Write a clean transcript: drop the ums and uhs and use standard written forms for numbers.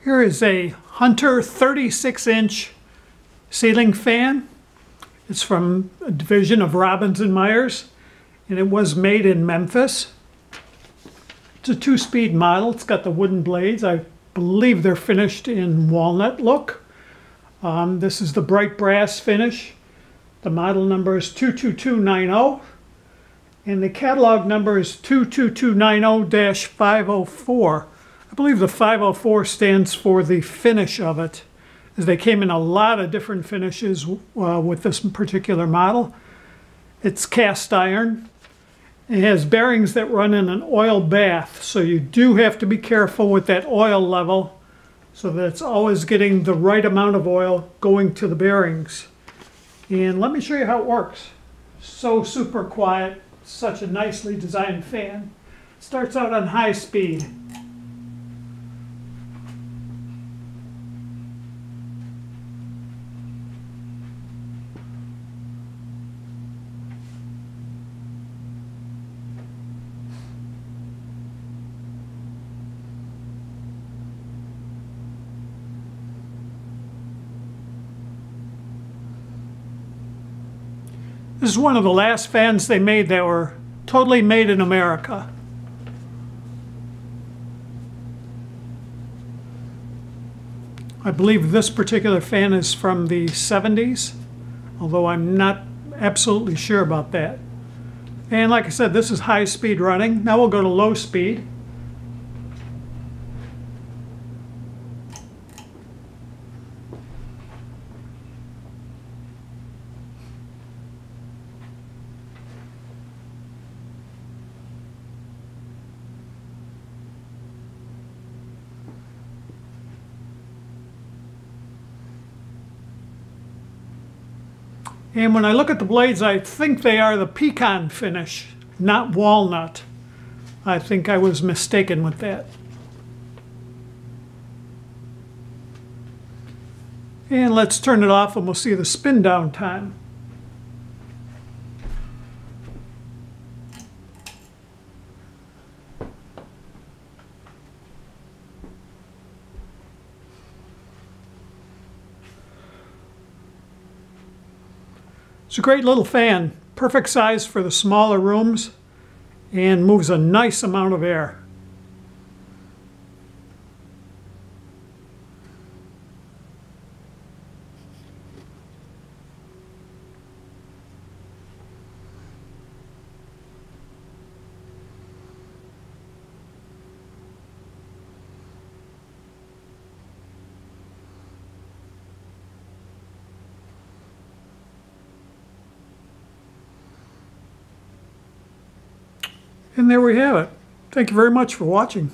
Here is a Hunter 36-inch ceiling fan. It's from a division of Robbins Myers, and it was made in Memphis. It's a 2-speed model. It's got the wooden blades. I believe they're finished in walnut look. This is the bright brass finish. The model number is 22290, and the catalog number is 22290-504. I believe the 504 stands for the finish of it, as they came in a lot of different finishes with this particular model. It's cast iron. It has bearings that run in an oil bath, so you do have to be careful with that oil level so that it's always getting the right amount of oil going to the bearings. And let me show you how it works. So super quiet, such a nicely designed fan. It starts out on high speed. This is one of the last fans they made that were totally made in America. I believe this particular fan is from the 70s, although I'm not absolutely sure about that. And like I said, this is high speed running. Now we'll go to low speed. And when I look at the blades, I think they are the pecan finish, not walnut. I think I was mistaken with that. And let's turn it off and we'll see the spin down time. It's a great little fan, perfect size for the smaller rooms, and moves a nice amount of air. And there we have it. Thank you very much for watching.